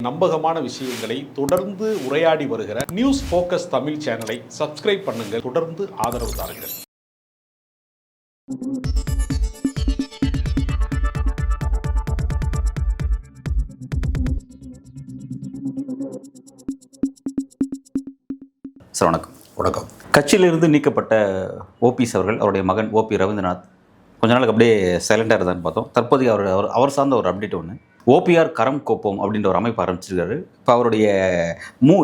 நம்பகமான விஷயங்களை தொடர்ந்து உரையாடி வருகிற நியூஸ் ஃபோக்கஸ் தமிழ் சேனலை சப்ஸ்கிரைப் பண்ணுங்க. தொடர்ந்து ஆதரவு தாருங்கள். சார் வணக்கம். வணக்கம். கட்சியிலிருந்து நீக்கப்பட்ட ஓபிஎஸ் அவர்கள், அவருடைய மகன் ஓபி ரவீந்திரநாத் கொஞ்ச நாளுக்கு அப்படியே சைலண்டாக இருந்தான்னு பார்த்தோம். தற்போதைய அவர் சார்ந்த ஒரு அப்டேட் ஒன்று, ஓபிஆர் கரம் கோப்போம் அப்படின்ற ஒரு அமைப்பு ஆரம்பிச்சிருக்காரு. இப்போ அவருடைய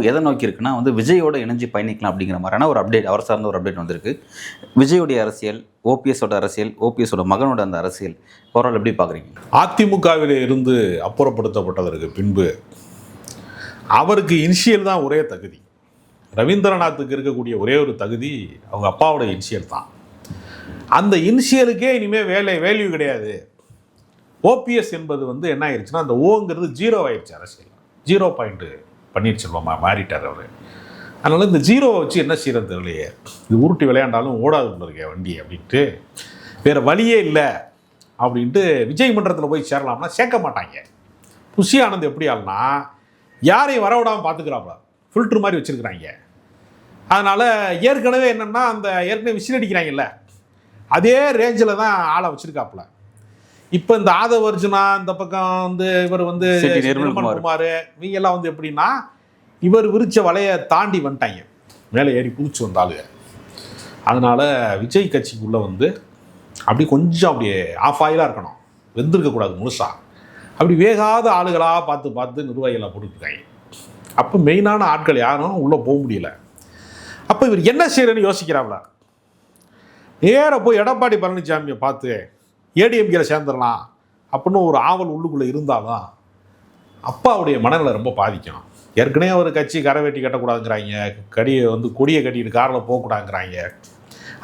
எதை நோக்கி இருக்குன்னா விஜயோட இணைஞ்சு பயணிக்கலாம் அப்படிங்கிற மாதிரியான ஒரு அப்டேட், அவர் சார்ந்த ஒரு அப்டேட் வந்திருக்கு. விஜயோடைய அரசியல், ஓபிஎஸோட அரசியல், ஓபிஎஸோட மகனோட அந்த அரசியல் ஓவரால் எப்படி பார்க்குறீங்க? அதிமுகவில் இருந்து அப்புறப்படுத்தப்பட்டதற்கு பின்பு அவருக்கு இனிஷியல் தான் ஒரே தகுதி. ரவீந்திரநாத்துக்கு இருக்கக்கூடிய ஒரே ஒரு தகுதி அவங்க அப்பாவோட இனிஷியல் தான். அந்த இனிஷியலுக்கே இனிமேல் வேல்யூ கிடையாது. ஓபிஎஸ் என்பது என்ன ஆயிடுச்சுன்னா, அந்த ஓங்கிறது 0 ஆயிடுச்சு. அரசியல் 0 பாயிண்ட் பன்னீர்செல்வம் மாறிட்டார் அவர். அதனால் இந்த 0வை வச்சு என்ன செய்யறது தெரியலையே, இது உருட்டி விளையாண்டாலும் ஓடாது இருக்க வண்டி அப்படின்ட்டு வேறு வழியே இல்லை அப்படின்ட்டு விஜய் மன்றத்தில் போய் சேரலாம்னா சேர்க்க மாட்டாங்க. புஷி ஆனந்த் எப்படி ஆள்னா யாரையும் வரவிடாமல் பார்த்துக்கிறாப்புல, ஃபில்ட்ரு மாதிரி வச்சுருக்குறாங்க. அதனால் ஏற்கனவே என்னென்னா, அந்த ஏற்கனவே விசில் அடிக்கிறாங்கல்ல, அதே ரேஞ்சில் தான் ஆளை வச்சுருக்காப்புல. இப்போ இந்த ஆதவ அர்ஜுனா, இந்த பக்கம் இவர் நிர்மல்குமார், இவங்கெல்லாம் எப்படின்னா, இவர் விரிச்ச வலையை தாண்டி வந்துட்டாங்க, மேலே ஏறி குதிச்சு வந்தாலும். அதனால் விஜய் கட்சிக்குள்ளே அப்படி கொஞ்சம் அப்படியே ஆஃப் ஆயிலாக இருக்கணும், வெந்திருக்கக்கூடாது முழுசா. அப்படி வேகாத ஆளுகளாக பார்த்து நிர்வாகிகளாக போட்டுருக்காங்க. அப்போ மெயினான ஆட்கள் யாரும் உள்ளே போக முடியல. அப்போ இவர் என்ன செய்யறதுன்னு யோசிக்கிறாங்களா, நேராக போய் எடப்பாடி பழனிசாமியை பார்த்து ஏடிஎம்கேல சேர்ந்துடலாம் அப்படின்னு ஒரு ஆவல் உள்ளுக்குள்ளே இருந்தாலும் அப்பாவுடைய மனநிலை ரொம்ப பாதிக்கும். ஏற்கனவே அவர் கட்சி கரை வெட்டி கட்டக்கூடாதுங்கிறாங்க, கொடியை கட்டிட்டு காரில் போகக்கூடாதுங்கிறாங்க.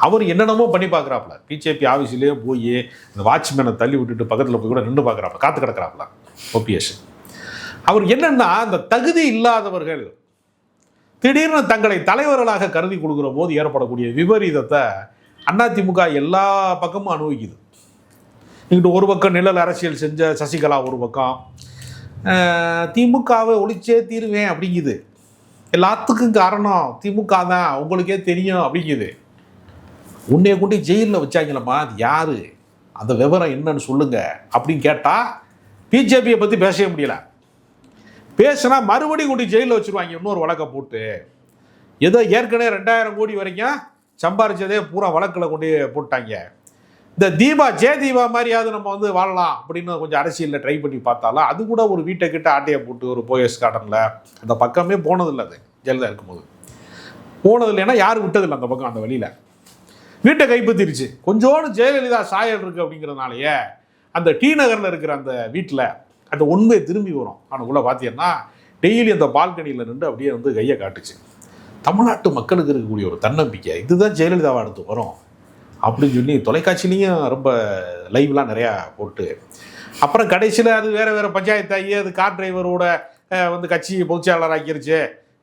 அவர் என்னென்னமோ பண்ணி பார்க்குறாப்புல. பிஜேபி ஆஃபீஸ்லேயே போய் இந்த வாட்ச்மேனை தள்ளி விட்டுட்டு பக்கத்தில் போய் கூட நின்று பார்க்குறாப்புல, காத்து கிடக்கிறாப்புல ஓபிஎஸ். அவர் என்னென்னா, அந்த தகுதி இல்லாதவர்கள் திடீர்னு தங்களை தலைவர்களாக கருதி கொடுக்குற போது ஏற்படக்கூடிய விபரீதத்தை அதிமுக எல்லா பக்கமும் அனுபவிக்குது. இங்கிட்ட ஒரு பக்கம் நிழல் அரசியல் செஞ்ச சசிகலா ஒரு பக்கம் திமுகவை ஒழிச்சே தீருவேன் அப்படிங்குது. எல்லாத்துக்கும் காரணம் திமுக தான், உங்களுக்கே தெரியும் அப்படிங்குது. உன்னைய கொண்டு ஜெயிலில் வச்சாங்களம்மா, அது யார், அந்த விவரம் என்னன்னு சொல்லுங்க அப்படின்னு கேட்டால் பிஜேபியை பற்றி பேசவே முடியல. பேசினா மறுபடியும் கொண்டு ஜெயிலில் வச்சுருவாங்க, இன்னொரு வழக்கை போட்டு. ஏதோ ஏற்கனவே 2000 கோடி வரைக்கும் சம்பாரிச்சதே பூரா வழக்கில் கொண்டு போட்டாங்க. இந்த தீபா மாதிரியாவது நம்ம வாழலாம் அப்படின்னு கொஞ்சம் அரசியலில் ட்ரை பண்ணி பார்த்தாலும் அது கூட ஒரு வீட்டை கிட்ட ஆட்டையை போட்டு ஒரு போயஸ் கார்டனில் அந்த பக்கமே போனதில்லை. அது ஜெயலலிதா இருக்கும்போது போனதில்லைன்னா யாரும் விட்டதில்லை அந்த பக்கம். அந்த வழியில் வீட்டை கைப்பற்றிருச்சு. கொஞ்சோடு ஜெயலலிதா சாயல் இருக்குது அப்படிங்கிறதுனாலேயே அந்த டி நகரில் இருக்கிற அந்த வீட்டில் அந்த உண்மை திரும்பி வரும். அவனுக்குள்ளே பார்த்தீங்கன்னா டெய்லி அந்த பால்கனியில் நின்று அப்படியே கையை காட்டுச்சு. தமிழ்நாட்டு மக்களுக்கு இருக்கக்கூடிய ஒரு தன்னம்பிக்கை, இதுதான் ஜெயலலிதாவை அடுத்து வரும் அப்படின்னு சொல்லி தொலைக்காட்சியிலையும் ரொம்ப லைவ்லாம் நிறையா போட்டு, அப்புறம் கடைசியில் அது வேறு பஞ்சாயத்து ஆகி அது கார் டிரைவரோட கட்சி பொதுச்செயலாளர் ஆக்கிருச்சு.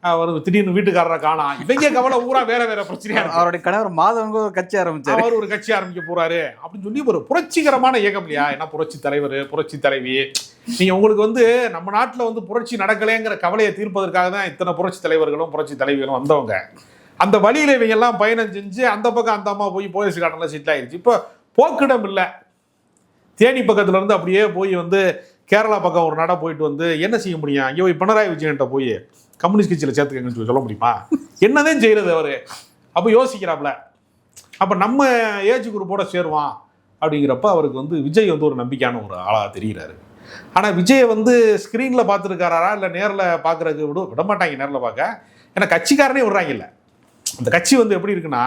அவர் திடீர்னு வீட்டுக்காரரை காணாம். இவங்க கவலை ஊரா வேற பிரச்சனையா. அவருடைய கணவர் மாதவங்க ஒரு கட்சி ஆரம்பிச்சார், அவர் ஒரு கட்சி ஆரம்பிக்க போறாரு அப்படின்னு சொல்லி ஒரு புரட்சிகரமான இயக்கம் இல்லையா. ஏன்னா புரட்சி தலைவர், புரட்சி தலைவி. நீங்க உங்களுக்கு நம்ம நாட்டில் புரட்சி நடக்கலைங்கிற கவலையை தீர்ப்பதற்காக தான் இத்தனை புரட்சி தலைவர்களும் புரட்சி தலைவிகளும் வந்தவங்க. அந்த வழியில இவங்க எல்லாம் பயணம் செஞ்சு அந்த பக்கம் அந்த அம்மா போய் போலீஸ் காட்டலாம் செட்டில் ஆயிடுச்சு. இப்போ போக்கிடம் இல்லை. தேனி பக்கத்துல இருந்து அப்படியே போய் கேரளா பக்கம் ஒரு நட போயிட்டு என்ன செய்ய முடியும், அங்கே போய் பினராயி விஜயன்ட்ட போய் கம்யூனிஸ்ட் கட்சியில் சேர்த்துக்கங்கன்னு சொல்ல முடியுமா? என்னதான் செய்யறது அவரு? அப்போ யோசிக்கிறாப்புல. அப்போ நம்ம ஏஜ் குரூப்போட சேருவான் அப்படிங்கிறப்ப அவருக்கு விஜய் ஒரு நம்பிக்கையான ஒரு ஆளாக தெரிகிறாரு. ஆனால் விஜயை ஸ்க்ரீனில் பார்த்துருக்காரா இல்லை நேரில் பார்க்குறதுக்கு விட மாட்டாங்க. நேரில் பார்க்க, ஏன்னா கட்சிக்காரனே விடுறாங்க. இல்லை, அந்த கட்சி எப்படி இருக்குன்னா,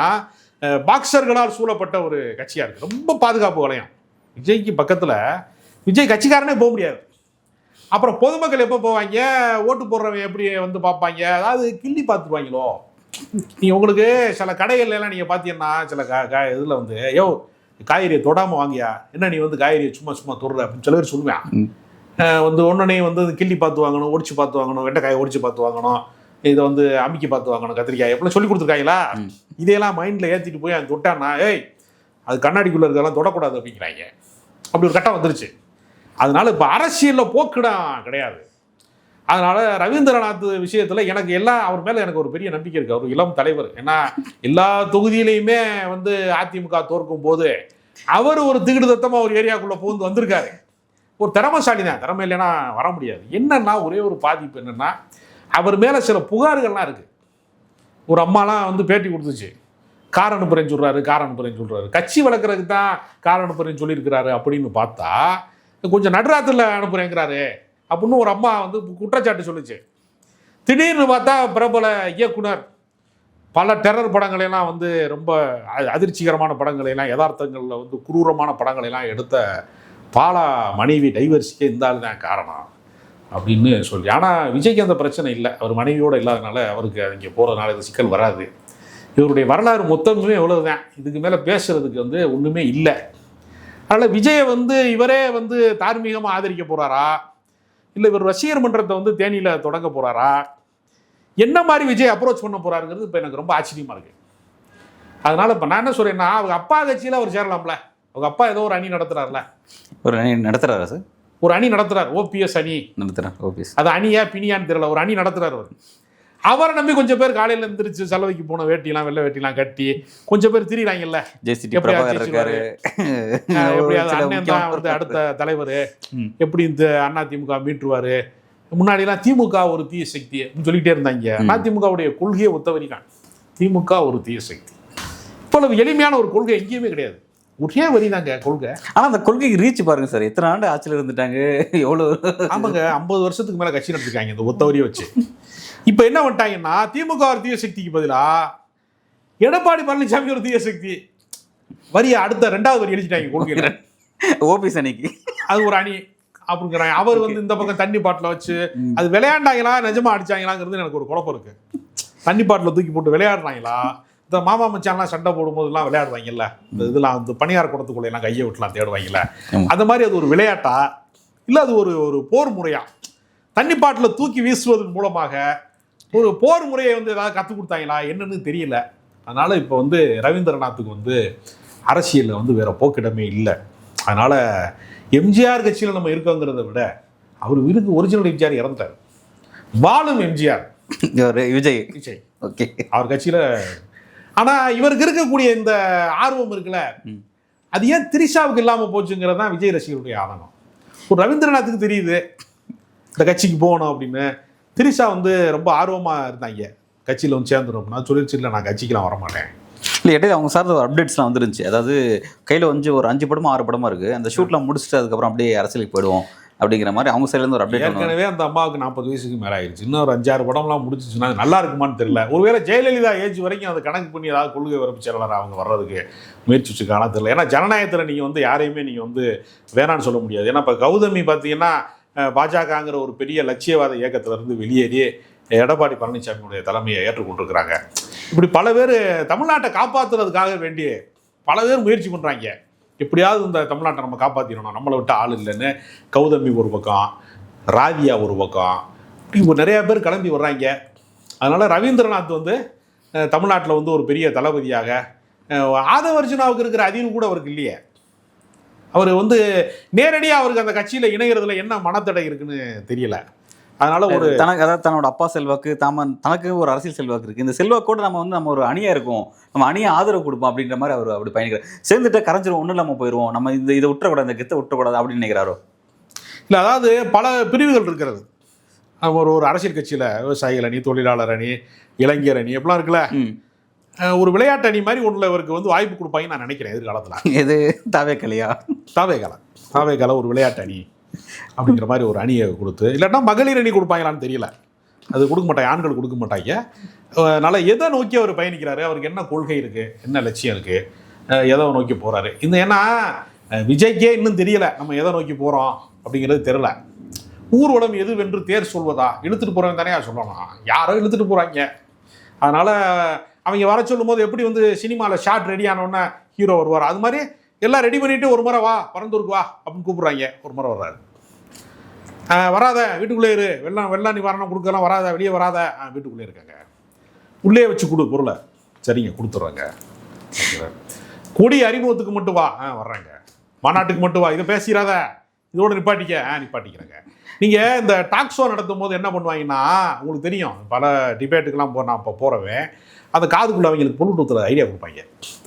பாக்ஸர்களால் சூழப்பட்ட ஒரு கட்சியாக இருக்குது. ரொம்ப பாதுகாப்பு வளையம். விஜய்க்கு பக்கத்தில் விஜய் கட்சிக்காரனே போக முடியாது. அப்புறம் பொதுமக்கள் எப்போ போவாங்க, ஓட்டு போடுறவங்க எப்படி பார்ப்பாங்க, அதாவது கிள்ளி பார்த்துருவாங்களோ. நீங்கள் உங்களுக்கு சில கடைகள்லாம் நீங்கள் பார்த்தீங்கன்னா சில இதில் யோ காய்கறியை தொடாமல் வாங்கியா, என்ன நீ காய்கறியை சும்மா தொடுற அப்படின்னு சில பேர் சொல்லுவேன். ஒன்னே கிள்ளி பார்த்து வாங்கணும், ஒடிச்சு பார்த்து வாங்கணும், வெண்டைக்காயை ஒடிச்சு பார்த்து வாங்கணும், இதை அமுக்கி பார்த்து வாங்கணும், கத்திரிக்காய் எப்படிலாம் சொல்லி கொடுத்துருக்காங்களா. இதையெல்லாம் மைண்டில் ஏற்றிட்டு போய் அது தொட்டான்னா, அது கண்ணாடிக்குள்ளே இருக்கலாம் தொடக்கூடாது அப்படிங்கிறாங்க. அப்படி ஒரு கட்டம் வந்துருச்சு. அதனால இப்போ அரசியலில் போக்குடம் கிடையாது. அதனால ரவீந்திரநாத் விஷயத்தில் எனக்கு அவர் மேலே எனக்கு ஒரு பெரிய நம்பிக்கை இருக்குது. அவர் இளம் தலைவர். ஏன்னா எல்லா தொகுதியிலையுமே வந்து அதிமுக தோற்கும் போது அவர் ஒரு திகிடுதத்தமாக ஒரு ஏரியாக்குள்ளே புகுந்து வந்திருக்காரு. ஒரு திறமைசாலி தான், திறமை இல்லைன்னா வர முடியாது. என்னன்னா ஒரே ஒரு பாதிப்பு என்னென்னா அவர் மேலே சில புகார்கள்லாம் இருக்குது. ஒரு அம்மாலாம் வந்து பேட்டி கொடுத்துச்சு, கார் அனுப்புறேன்னு சொல்கிறாரு, கட்சி வளர்க்குறதுக்கு தான் கார் அனுப்புறேன்னு சொல்லியிருக்கிறாரு அப்படின்னு பார்த்தா கொஞ்சம் நடுராத்திரில் அனுப்புறேங்கிறாரு அப்படின்னு ஒரு அம்மா வந்து குற்றச்சாட்டு சொல்லுச்சு. திடீர்னு பார்த்தா பிரபல இயக்குனர் பல டெரர் படங்களெல்லாம் வந்து ரொம்ப அதிர்ச்சிகரமான படங்களெல்லாம், யதார்த்தங்களில் வந்து குரூரமான படங்களெல்லாம் எடுத்த பாலா மனைவி டைவர்ஸிக்கே இந்த ஆள் தான் காரணம் அப்படின்னு சொல்லி. ஆனால் விஜய்க்கு அந்த பிரச்சனை இல்லை. அவர் மனைவியோடு இல்லாதனால அவருக்கு இங்கே போகிறதுனால இது சிக்கல் வராது. இவருடைய வரலாறு மொத்தமே எவ்வளவுதான், இதுக்கு மேலே பேசுறதுக்கு வந்து ஒன்றுமே இல்லை. அதனால் விஜயை வந்து இவரே வந்து தார்மீகமாக ஆதரிக்க போகிறாரா, இல்லை இவர் ரசிகர் மன்றத்தை வந்து தேனியில் தொடங்க போகிறாரா, என்ன மாதிரி விஜய் அப்ரோச் பண்ண போகிறாருங்கிறது இப்போ எனக்கு ரொம்ப ஆச்சரியமாக இருக்குது. அதனால் இப்போ நான் என்ன சொல்கிறேன்னா, அவங்க அப்பா கட்சியில் அவர் சேரலாம்ல. அவங்க அப்பா ஏதோ ஒரு அணி நடத்துகிறார்ல, ஒரு அணி நடத்துகிறாரா சார்? ஒரு அணி நடத்துகிறார், ஓபிஎஸ் அணி நடத்துகிறார். ஓபிஎஸ் அது அணியா பிணியான்னு தெரியல, ஒரு அணி நடத்துகிறார் அவர். அவரை நம்பி கொஞ்சம் பேர் காலையில் எழுந்திரிச்சு செலவைக்கு போன வேட்டிலாம் வெள்ளை வேட்டிலாம் கட்டி கொஞ்சம் பேர் திரியிறாங்கல்ல. எப்படியாவது அண்ணன் தான் வந்து அடுத்த தலைவர், எப்படி இந்த அதிமுக மீட்டுருவாரு, முன்னாடிலாம் திமுக ஒரு தீய சக்தி அப்படின்னு சொல்லிக்கிட்டே இருந்தாங்க. அதிமுகவுடைய கொள்கையை ஒத்தவரிக்கான், திமுக ஒரு தீய சக்தி. இவ்வளவு எளிமையான ஒரு கொள்கை எங்கேயுமே கிடையாது, ஒரே வரி தாங்க கொள்கை. ஆனால் அந்த கொள்கைக்கு ரீச் பாருங்க சார், எத்தனை ஆண்டு ஆட்சியில் இருந்துட்டாங்க, எவ்வளோ. ஆமாங்க, 50 வருஷத்துக்கு மேலே கட்சி நடத்திருக்காங்க இந்த ஒத்த வரியை வச்சு. இப்போ என்ன பண்ணிட்டாங்கன்னா, திமுக ஒரு தீய சக்திக்கு பதிலாக எடப்பாடி பழனிசாமி ஒரு தீய சக்தி வரியை அடுத்த 2வது வரி எழுதிட்டாங்க கொள்கையில். ஓபிஎஸ் அணிக்கு அது ஒரு அணி அப்படிங்கிறாங்க. அவர் வந்து இந்த பக்கம் தண்ணி பாட்டில் வச்சு அது விளையாண்டாங்களா நிஜமா அடிச்சாங்களாங்கிறது எனக்கு ஒரு குழப்பம் இருக்கு. தண்ணி பாட்டில் தூக்கி போட்டு விளையாடுறாங்களா, இந்த மாமா மச்சான்லாம் சண்டை போடும்போதெல்லாம் விளையாடுவாங்கல்ல, இந்த இதெல்லாம் வந்து பணியார் குடத்துக்குள்ளெல்லாம் கையை விட்டுலாம் தேடுவாங்கல்ல, அந்த மாதிரி அது ஒரு விளையாட்டா இல்லை அது ஒரு ஒரு போர் முறையா? தண்ணி பாட்டில் தூக்கி வீசுவதன் மூலமாக ஒரு போர் முறையை வந்து ஏதாவது கற்றுக் கொடுத்தாங்களா என்னன்னு தெரியல. அதனால் இப்போ வந்து ரவீந்திரநாத்துக்கு வந்து அரசியலில் வந்து வேறு போக்கிடமே இல்லை. அதனால் எம்ஜிஆர் கட்சியில் நம்ம இருக்கோங்கிறத விட அவர் ஒரிஜினல் எம்ஜிஆர் இறந்தார், வாழும் எம்ஜிஆர் விஜய். ஓகே, அவர் கட்சியில். ஆனால் இவருக்கு இருக்கக்கூடிய இந்த ஆர்வம் இருக்குல்ல, அது ஏன் திரிஷாவுக்கு இல்லாமல் போச்சுங்கிறது தான் விஜய் ரசிகர்களுடைய ஆதங்கம். ஒரு ரவீந்திரநாத்துக்கு தெரியுது இந்த கட்சிக்கு போகணும் அப்படின்னு. திரிஷா வந்து ரொம்ப ஆர்வமாக இருந்தாங்க கட்சியில் வந்து சேர்ந்துடும். நான் சொல்லிடுச்சு, இல்லை நான் கட்சிக்கெலாம் வரமாட்டேன். இல்லை இடையில அவங்க சார்ந்த ஒரு அப்டேட்ஸ்லாம் வந்துருந்துச்சு. அதாவது கையில் வந்து ஒரு 5 படமோ 6 படமோ இருக்குது, அந்த ஷூட்லாம் முடிச்சுட்டு அதுக்கப்புறம் அப்படியே அரசியலுக்கு போயிடுவோம் அப்படிங்கிற மாதிரி அவங்க சைட்லேருந்து ஒரு அப்டேட். ஏற்கனவே அந்த அம்மாவுக்கு 40 வயசுக்கு மேலே ஆயிடுச்சு. இன்னும் ஒரு 5-6 படம்லாம் முடிச்சிச்சுன்னா நல்லா இருக்குமான்னு தெரியல. ஒருவேளை ஜெயலலிதா ஏஜ் வரைக்கும் அதை கணக்கு பண்ணி ஏதாவது கொள்கை வரப்பு செயலாளர் அவங்க வர்றதுக்கு முயற்சி வச்சுக்கானா தெரியல. ஏன்னா ஜனநாயகத்தில் நீங்கள் வந்து யாரையுமே நீங்கள் வந்து வேணான்னு சொல்ல முடியாது. ஏன்னா இப்போ கௌதமி பார்த்தீங்கன்னா பாஜகங்கிற ஒரு பெரிய லட்சியவாத இயக்கத்திலிருந்து வெளியேறி எடப்பாடி பழனிசாமியுடைய தலைமையை ஏற்றுக்கொண்டிருக்கிறாங்க. இப்படி பல பேர் தமிழ்நாட்டை காப்பாற்றுறதுக்காக வேண்டிய பல பேர் முயற்சி பண்ணுறாங்க. எப்படியாவது இந்த தமிழ்நாட்டை நம்ம காப்பாற்றிடணும், நம்மளை விட்டு ஆள் இல்லைன்னு கௌதமி ஒரு பக்கம், ராதியா ஒரு பக்கம், இப்படி நிறையா பேர் கிளம்பி வர்றாங்க. அதனால் ரவீந்திரநாத் வந்து தமிழ்நாட்டில் வந்து ஒரு பெரிய தளபதியாக, ஆதவர்ஜுனாவுக்கு இருக்கிற அறிவு கூட அவருக்கு இல்லையே. அவர் வந்து நேரடியாக அவருக்கு அந்த கட்சியில் இணைகிறதுல என்ன மனத்தடை இருக்குன்னு தெரியல. அதனால ஒரு அதாவது தன்னோட அப்பா செல்வாக்கு தனக்கு ஒரு அரசியல் செல்வாக்கு இருக்குது, இந்த செல்வாக்கோடு நம்ம ஒரு அணியாக இருக்கும், நம்ம அணியை ஆதரவு கொடுப்போம் அப்படின்ற மாதிரி அவர் அப்படி பயணிக்கிறார். சேர்ந்துட்டு கரைஞ்சிரும், ஒன்றும் இல்லாமல் போயிடுவோம், நம்ம இதை விட்டுறக்கூடாது, இந்த கெத்தை விட்டுறக்கூடாது அப்படின்னு நினைக்கிறாரோ? இல்லை, அதாவது பல பிரிவுகள் இருக்கிறது. ஒரு அரசியல் கட்சியில் விவசாயிகள் அணி, தொழிலாளர் அணி, இளைஞர் அணி எப்படிலாம் இருக்குல்ல, ஒரு விளையாட்டு அணி மாதிரி ஒன்றில் இவருக்கு வந்து வாய்ப்பு கொடுப்பாங்கன்னு நான் நினைக்கிறேன் எதிர்காலத்தில். எது தாவேக்கலையா? தாவேக்கால ஒரு விளையாட்டு அணி அப்படிங்கிற மாதிரி ஒரு அணியை கொடுத்து, இல்லைன்னா மகளிர் அணி கொடுப்பாங்களான்னு தெரியல, அது கொடுக்க மாட்டாங்க, ஆண்கள் கொடுக்க மாட்டாங்க. அதனால் எதை நோக்கி அவர் பயணிக்கிறாரு, அவருக்கு என்ன கொள்கை இருக்குது, என்ன லட்சியம் இருக்குது, எதை நோக்கி போகிறாரு, இந்த ஏன்னா விஜய்க்கே இன்னும் தெரியலை நம்ம எதை நோக்கி போகிறோம் அப்படிங்கிறது தெரியல. ஊர்வலம் எது வென்று தேர் சொல்வதா, இழுத்துட்டு போகிறவங்க தானே சொல்லணும், யாரோ இழுத்துட்டு போகிறாங்க. அதனால் அவங்க வர சொல்லும் போது எப்படி வந்து சினிமாவில் ஷார்ட் ரெடி ஆனோடனே ஹீரோ வருவார், அது மாதிரி எல்லாம் ரெடி பண்ணிவிட்டு ஒரு முறை வா பரந்தூருக்கு வா அப்படின்னு கூப்பிட்றாங்க. ஒரு முறை வர்றாரு, வராத வீட்டுக்குள்ளே இரு, வெள்ளம் நிவாரணம் கொடுக்கலாம், வராத வெளியே வராத, வீட்டுக்குள்ளே இருக்காங்க, உள்ளே வச்சு கொடு பொருளை, சரிங்க கொடுத்துட்றாங்க. கொடி அறிமுகத்துக்கு மட்டும் வா, வர்றாங்க, மாநாட்டுக்கு மட்டும் வா, இதை பேசிடாத, இதோட நிப்பாட்டிக்கிறேங்க. நீங்கள் இந்த டாக் ஷோ நடத்தும் போது என்ன பண்ணுவாங்கன்னா, உங்களுக்கு தெரியும், பல டிபேட்டுக்கெல்லாம் நான் இப்போ போகிறவன் அந்த காதுக்குள்ளே அவங்களுக்கு ப்ளூடூத்தில் ஐடியா கொடுப்பாங்க.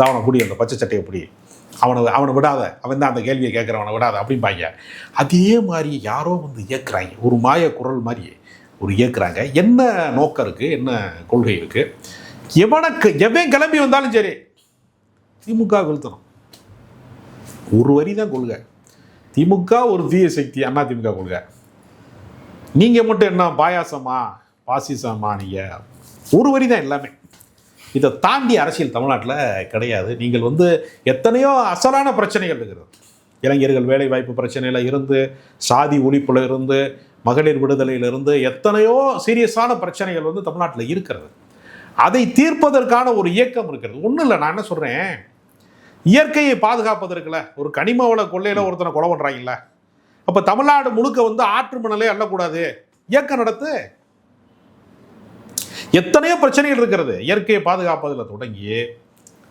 அவனை குடி, அந்த பச்சை சட்டையை பிடி, அவனை விடாத, அவன் தான் அந்த கேள்வியை கேட்குறவனை விடாத அப்படிம்பாங்க. அதே மாதிரி யாரோ வந்து இயக்குறாங்க, ஒரு மாய குரல் மாதிரி ஒரு இயக்குறாங்க. என்ன நோக்கம் இருக்குது, என்ன கொள்கை இருக்குது? எவன் கிளம்பி வந்தாலும் சரி திமுக வீழ்த்தணும், ஒரு வரி தான் கொள்கை. திமுக ஒரு தீய சக்தி, அண்ணா திமுக கொள்கை. நீங்கள் மட்டும் என்ன பாயாசமா பாசிசமா? நீங்கள் ஒரு வரி தான் எல்லாமே. இதை தாண்டி அரசியல் தமிழ்நாட்டில் கிடையாது. நீங்கள் வந்து எத்தனையோ அசலான பிரச்சனைகள் இருக்கிறது. இளைஞர்கள் வேலை வாய்ப்பு பிரச்சனையில் இருந்து, சாதி ஒழிப்பில் இருந்து, மகளிர் விடுதலையிலிருந்து எத்தனையோ சீரியஸான பிரச்சனைகள் வந்து தமிழ்நாட்டில் இருக்கிறது. அதை தீர்ப்பதற்கான ஒரு இயக்கம் இருக்கிறது. ஒன்றும் இல்லை, நான் என்ன சொல்கிறேன், இயற்கையை பாதுகாப்பதற்குல ஒரு கனிம வள கொள்ளையில் ஒருத்தனை கொலை பண்ணுறாங்கல்ல, அப்போ தமிழ்நாடு முழுக்க வந்து ஆற்று மணலே அள்ளக்கூடாது, இயக்கம் நடத்து. எத்தனையோ பிரச்சனைகள் இருக்கிறது. இயற்கையை பாதுகாப்பதில் தொடங்கி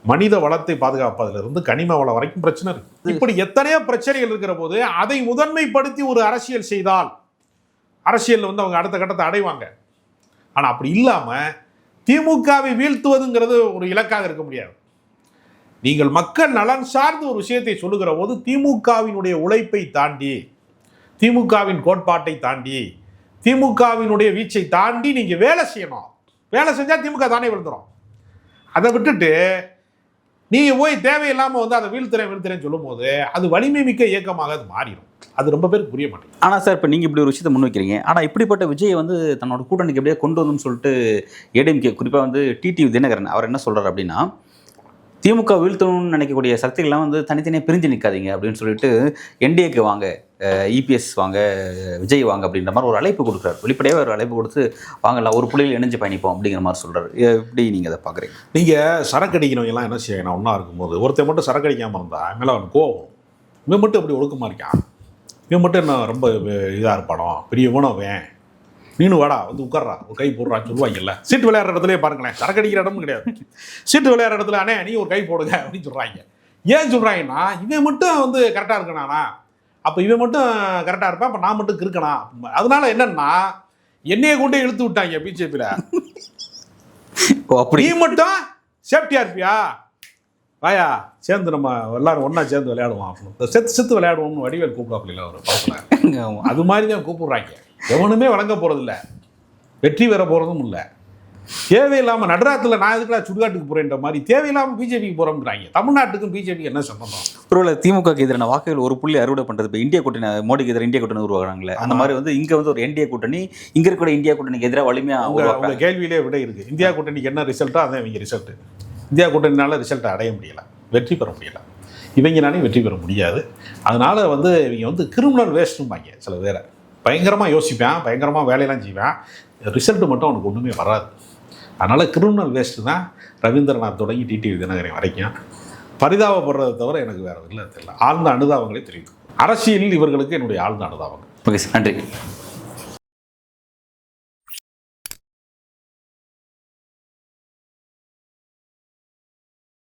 மனித வளத்தை பாதுகாப்பதிலிருந்து கனிம வளம் வரைக்கும் பிரச்சனை இருக்கு. இப்படி எத்தனையோ பிரச்சனைகள் இருக்கிற போது அதை முதன்மைப்படுத்தி ஒரு அரசியல் செய்தால் அரசியல் வந்து அவங்க அடுத்த கட்டத்தை அடைவாங்க. ஆனால் அப்படி இல்லாமல் திமுகவை வீழ்த்துவதுங்கிறது ஒரு இலக்காக இருக்க முடியாது. நீங்கள் மக்கள் நலன் சார்ந்த ஒரு விஷயத்தை சொல்லுகிற போது திமுகவினுடைய உழைப்பை தாண்டி, திமுகவின் கோட்பாட்டை தாண்டி, திமுகவினுடைய வீச்சை தாண்டி நீங்கள் வேலை செய்யணும். வேலை செஞ்சால் திமுக தானே விழுந்துடும். அதை விட்டுட்டு நீங்கள் போய் தேவையில்லாமல் வந்து அதை வீழ்த்துறேன்னு சொல்லும் போது அது வலிமை மிக்க இயக்கமாக அது மாறிடும். அது ரொம்ப பேருக்கு புரிய மாட்டேங்குது. ஆனால் சார், இப்போ நீங்கள் இப்படி ஒரு விஷயத்தை முன் வைக்கிறீங்க. ஆனால் இப்படிப்பட்ட விஜயை வந்து தன்னோட கூட்டணிக்கு எப்படியே கொண்டு வரணும்னு சொல்லிட்டு ஏடிஎம்கே, குறிப்பாக வந்து டிடிவி தினகரன் அவர் என்ன சொல்கிறார் அப்படின்னா, திமுக வீழ்த்தணும்னு நினைக்கக்கூடிய சக்திகள்லாம் வந்து தனித்தனியாக பிரிஞ்சு நிற்காதீங்க அப்படின்னு சொல்லிட்டு என்டிஏக்கு வாங்க, இபிஎஸ் வாங்க, விஜய் வாங்க அப்படின்ற மாதிரி ஒரு அழைப்பு கொடுக்குறாரு. வெளிப்படையாக ஒரு அழைப்பு கொடுத்து வாங்கலாம், ஒரு புள்ளியில் இணைஞ்சு பயணிப்போம் அப்படிங்கிற மாதிரி சொல்கிறாரு. எப்படி நீங்கள் அதை பார்க்குறீங்க? நீங்கள் சரக்கு அடிக்கிறவங்கலாம் என்ன செய்யணும், ஒன்றா இருக்கும்போது ஒருத்தர் மட்டும் சரக்கு அடிக்காமல் இருந்தால் மேலே அவன் கோவம், இவன் மட்டும் எப்படி ஒழுக்கமாக இருக்கான், இவன் மட்டும் என்ன ரொம்ப இதாக இருப்பானோ, பெரிய உணவன், நீனு வாடா வந்து உட்கார்றா, ஒரு கை போடுறான்னு சொல்லுவாங்கல்ல. சீட்டு விளையாடுற இடத்துலேயே பாருங்களேன், சரக்கு அடிக்கிற இடமும் கிடையாது, சீட்டு விளையாடுற இடத்துல அண்ணே நீ ஒரு கை போடுங்க அப்படின்னு சொல்கிறாங்க. ஏன் சொல்கிறாங்கன்னா, இவன் மட்டும் வந்து கரெக்டாக இருக்கணானா, அப்போ இவன் மட்டும் கரெக்டாக இருப்பான், அப்போ நான் மட்டும் இருக்கணா. அதனால என்னன்னா என்னையை கொண்டே இழுத்து விட்டாங்க பிஜேபியில். நீ மட்டும் சேஃப்டியாக இருப்பியா, வாயா சேர்ந்து நம்ம எல்லாரும் ஒன்றா சேர்ந்து விளையாடுவோம் அப்படின்னு செத்து விளையாடுவோம்னு வடிவேல் கூப்பிடாப்பில்ல ஒரு படத்தில். அது மாதிரி தான் கூப்பிடுறாங்க. எவனுமே வழங்க போகிறதில்ல, வெற்றி பெற போகிறதும் இல்லை. தேவையில்லாமல் நடுராத்தில் நான் எதுக்குலாம் சுடுகாட்டுக்கு போகிறேன்ற மாதிரி தேவையில்லாமல் பிஜேபிக்கு போகிறோம்ங்கிறாங்க. தமிழ்நாட்டுக்கும் பிஜேபிக்கு என்ன சம்பந்தம்? ஒருவேளை திமுகக்கு எதிரான வாக்குகள் ஒரு புள்ளி அறுவடை பண்ணுறது, இப்போ இந்தியா கூட்டணி, மோடிக்கு எதிராக இந்தியா கூட்டணி உருவாக்குறாங்களே, அந்த மாதிரி வந்து இங்கே வந்து ஒரு என்டிஏ கூட்டணி, இங்கே இருக்கிற இந்தியா கூட்டணிக்கு எதிராக வலிமையாக அவங்க கேள்வியிலே விட இருக்குது. இந்தியா கூட்டணிக்கு என்ன ரிசல்ட்டோ அதான் இவங்க ரிசல்ட்டு. இந்தியா கூட்டணினால ரிசல்ட்டை அடைய முடியலை, வெற்றி பெற முடியலை. இவங்கனாலே வெற்றி பெற முடியாது. அதனால் வந்து இவங்க வந்து கிரிமினல் வேஸ்ட்டும்பாங்க. சில பேரை பயங்கரமாக யோசிப்பேன், பயங்கரமாக வேலையெல்லாம் செய்வேன், ரிசல்ட்டு மட்டும் அவனுக்கு ஒன்றுமே வராது. அதனால் கிரிமினல் வேஸ்ட்டு தான் ரவீந்திரநாத் தொடங்கி டிடிவி தினகரன் வரைக்கும். பரிதாபப்படுறதை தவிர எனக்கு வேறு இல்லை தெரியல. ஆழ்ந்த அனுதாபங்களே தெரியும். அரசியலில் இவர்களுக்கு என்னுடைய ஆழ்ந்த அனுதாபங்கள். ஓகே சார், நன்றி.